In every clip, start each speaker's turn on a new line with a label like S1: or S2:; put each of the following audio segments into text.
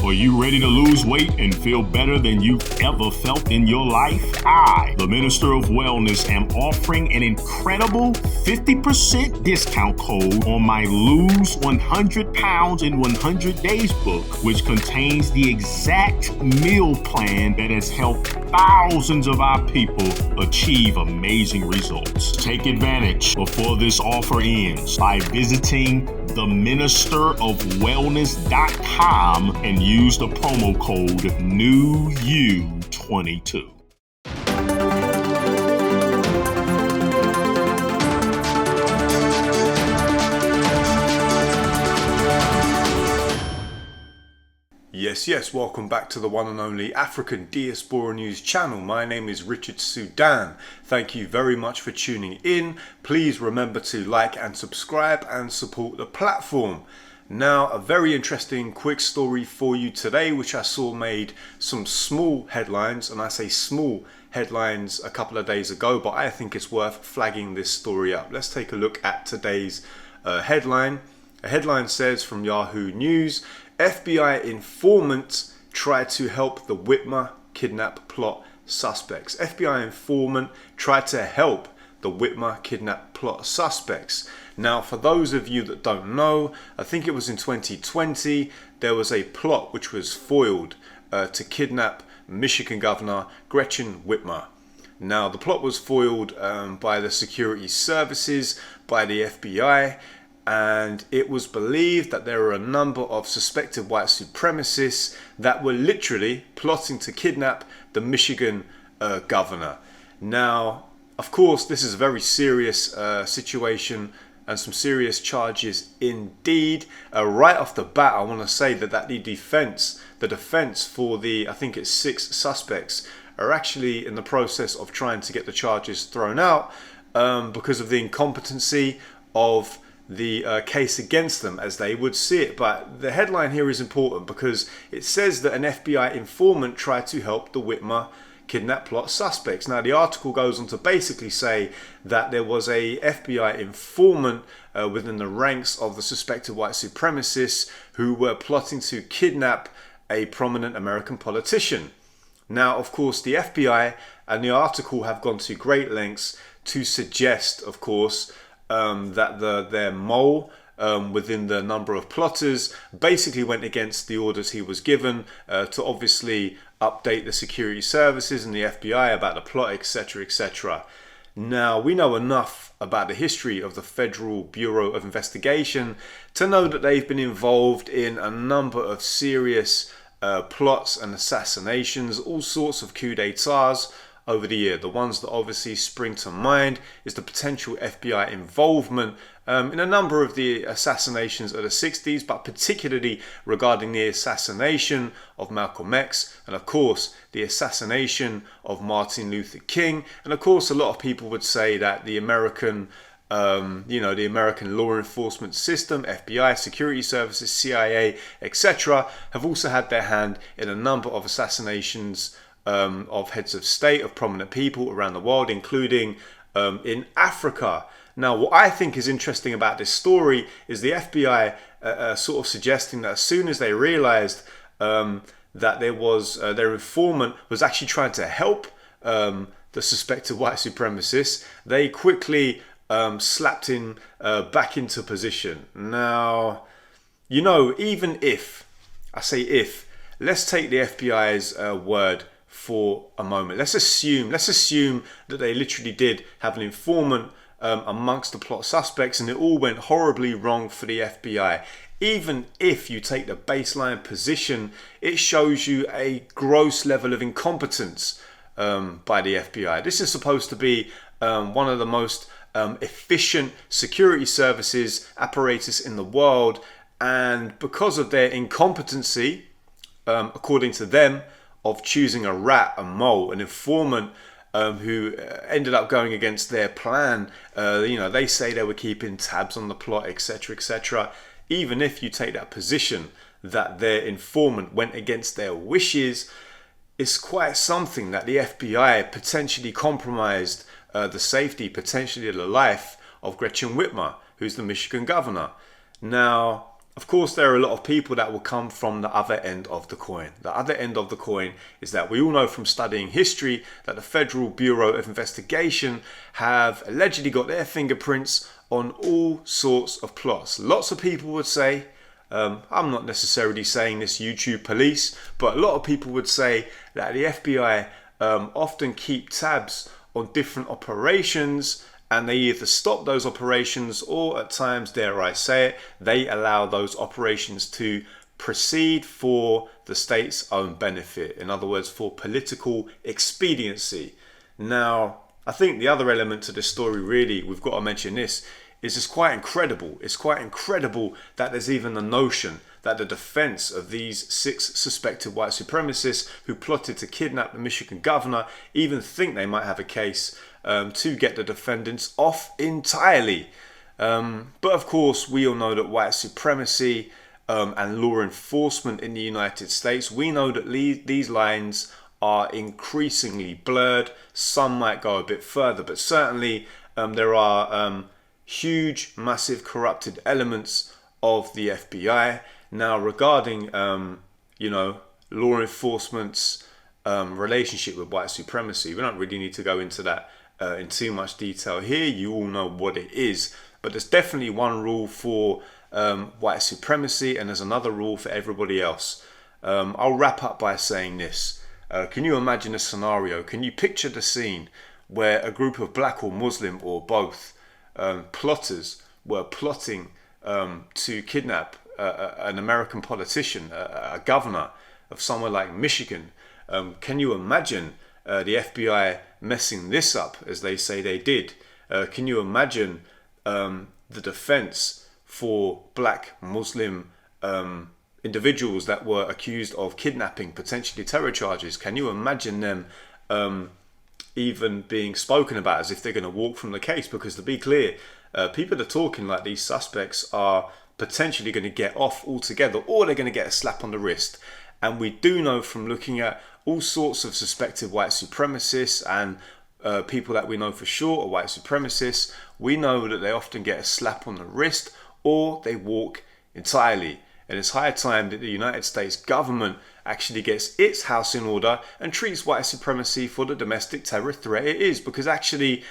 S1: Are you ready to lose weight and feel better than you've ever felt in your life? I, the Minister of Wellness, am offering an incredible 50% discount code on my Lose 100 Pounds in 100 Days book, which contains the exact meal plan that has helped thousands of our people achieve amazing results. Take advantage before this offer ends by visiting theministerofwellness.com and use the promo code NEWYOU22. Yes, welcome back to the one and only African Diaspora News channel. My name is Richard Sudan. Thank you very much for tuning in. Please remember to like and subscribe and support the platform. Now, a very interesting quick story for you today, which I saw made some small headlines, and I say small headlines a couple of days ago, but I think it's worth flagging this story up. Let's take a look at today's headline. A headline says from Yahoo News, FBI informant tried to help the Whitmer kidnap plot suspects. FBI informant tried to help the Whitmer kidnap plot suspects. Now, for those of you that don't know, I think it was in 2020, there was a plot which was foiled to kidnap Michigan Governor Gretchen Whitmer. Now, the plot was foiled by the security services, by the FBI, and it was believed that there were a number of suspected white supremacists that were literally plotting to kidnap the Michigan governor. Now, of course, this is a very serious situation and some serious charges indeed. Right off the bat, I want to say that the defense for the, I think it's 6 suspects, are actually in the process of trying to get the charges thrown out because of the incompetency of the case against them, as they would see it. But the headline here is important because it says that an FBI informant tried to help the Whitmer kidnap plot suspects. Now, the article goes on to basically say that there was a FBI informant within the ranks of the suspected white supremacists who were plotting to kidnap a prominent American politician. Now, of course, the FBI and the article have gone to great lengths to suggest, of course, that their mole within the number of plotters basically went against the orders he was given to obviously update the security services and the FBI about the plot, etc., etc. Now, we know enough about the history of the Federal Bureau of Investigation to know that they've been involved in a number of serious plots and assassinations, all sorts of coups d'etats over the year. The ones that obviously spring to mind is the potential FBI involvement in a number of the assassinations of the 60s, but particularly regarding the assassination of Malcolm X, and of course the assassination of Martin Luther King. And of course, a lot of people would say that the American the American law enforcement system, FBI, security services, CIA, etc., have also had their hand in a number of assassinations of heads of state, of prominent people around the world, including in Africa. Now, what I think is interesting about this story is the FBI sort of suggesting that as soon as they realized that there was their informant was actually trying to help the suspected white supremacists, they quickly slapped him back into position. Now, even if, I say if, let's take the FBI's word for a moment. Let's assume that they literally did have an informant amongst the plot suspects and it all went horribly wrong for the FBI. Even if you take the baseline position, it shows you a gross level of incompetence by the FBI. This is supposed to be one of the most efficient security services apparatus in the world, and because of their incompetency, according to them, of choosing a rat, a mole, an informant who ended up going against their plan. They say they were keeping tabs on the plot, etc., etc. Even if you take that position that their informant went against their wishes, it's quite something that the FBI potentially compromised the safety, potentially the life of Gretchen Whitmer, who's the Michigan governor. Now, Of course, there are a lot of people that will come from the other end of the coin. The other end of the coin is that we all know from studying history that the Federal Bureau of Investigation have allegedly got their fingerprints on all sorts of plots. Lots of people would say, I'm not necessarily saying this, YouTube police, but a lot of people would say that the FBI often keep tabs on different operations, and they either stop those operations or at times, dare I say it, they allow those operations to proceed for the state's own benefit. In other words, for political expediency. Now, I think the other element to this story, really, we've got to mention this, is it's quite incredible. It's quite incredible that there's even the notion that the defense of these 6 suspected white supremacists who plotted to kidnap the Michigan governor even think they might have a case to get the defendants off entirely. But of course, we all know that white supremacy and law enforcement in the United States, we know that these lines are increasingly blurred. Some might go a bit further, but certainly there are huge, massive corrupted elements of the FBI. Now, regarding, law enforcement's relationship with white supremacy, we don't really need to go into that in too much detail here. You all know what it is, but there's definitely one rule for white supremacy and there's another rule for everybody else. I'll wrap up by saying this. Can you imagine a scenario? Can you picture the scene where a group of black or Muslim or both plotters were plotting to kidnap an American politician, a governor of somewhere like Michigan? Can you imagine the FBI messing this up as they say they did? Can you imagine the defense for black Muslim individuals that were accused of kidnapping, potentially terror charges? Can you imagine them even being spoken about as if they're going to walk from the case? Because to be clear, people are talking like these suspects are potentially going to get off altogether, or they're going to get a slap on the wrist. And we do know from looking at all sorts of suspected white supremacists and people that we know for sure are white supremacists, we know that they often get a slap on the wrist or they walk entirely. And it's high time that the United States government actually gets its house in order and treats white supremacy for the domestic terror threat it is. Because actually,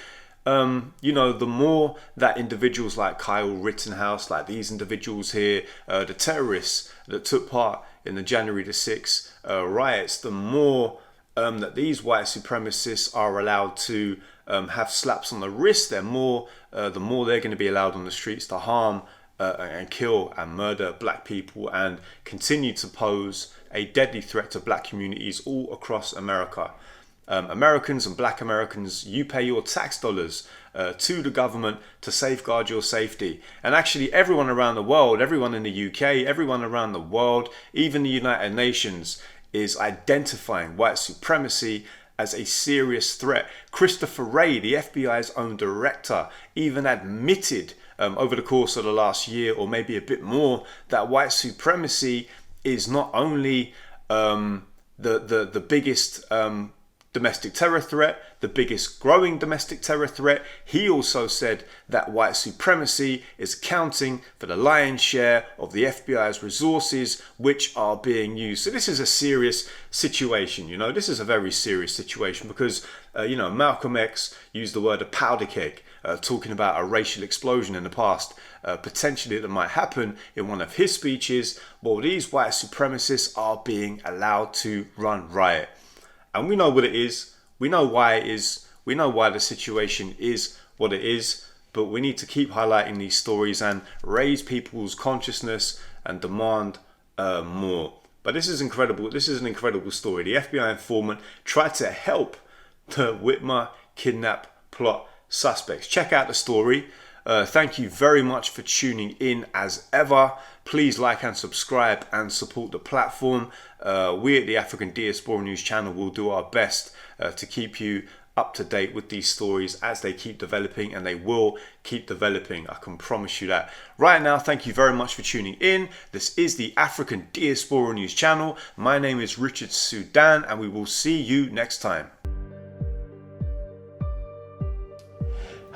S1: the more that individuals like Kyle Rittenhouse, like these individuals here, the terrorists that took part in the January the 6th riots, the more that these white supremacists are allowed to have slaps on the wrist, the more they're going to be allowed on the streets to harm and kill and murder black people and continue to pose a deadly threat to black communities all across America. Americans and black Americans, you pay your tax dollars to the government to safeguard your safety. And actually everyone around the world, everyone in the UK, everyone around the world, even the United Nations is identifying white supremacy as a serious threat. Christopher Wray, the FBI's own director, even admitted over the course of the last year or maybe a bit more that white supremacy is not only the biggest domestic terror threat, the biggest growing domestic terror threat. He also said that white supremacy is accounting for the lion's share of the FBI's resources which are being used. So this is a serious situation, this is a very serious situation because, Malcolm X used the word a powder keg, talking about a racial explosion in the past, potentially that might happen in one of his speeches. Well, these white supremacists are being allowed to run riot. And we know what it is. We know why it is. We know why the situation is what it is. But we need to keep highlighting these stories and raise people's consciousness and demand more. But this is incredible. This is an incredible story. The FBI informant tried to help the Whitmer kidnap plot suspects. Check out the story. Thank you very much for tuning in as ever. Please like and subscribe and support the platform. We at the African Diaspora News channel will do our best to keep you up to date with these stories as they keep developing, and they will keep developing. I can promise you that. Right now, thank you very much for tuning in. This is the African Diaspora News channel. My name is Richard Sudan, and we will see you next time.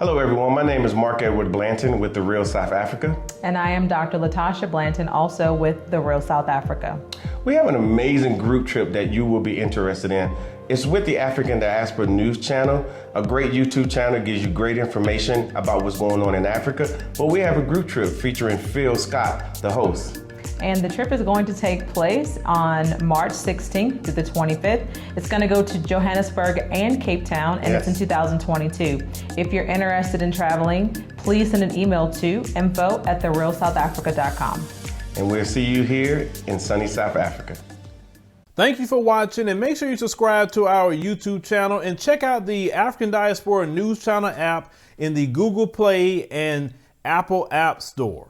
S2: Hello everyone, my name is Mark Edward Blanton with The Real South Africa.
S3: And I am Dr. Latasha Blanton, also with The Real South Africa.
S2: We have an amazing group trip that you will be interested in. It's with the African Diaspora News Channel, a great YouTube channel that gives you great information about what's going on in Africa. But we have a group trip featuring Phil Scott, the host.
S3: And the trip is going to take place on March 16th to the 25th. It's going to go to Johannesburg and Cape Town, and It's in 2022. If you're interested in traveling, please send an email to info@therealsouthafrica.com.
S2: And we'll see you here in sunny South Africa.
S4: Thank you for watching, and make sure you subscribe to our YouTube channel and check out the African Diaspora News Channel app in the Google Play and Apple App Store.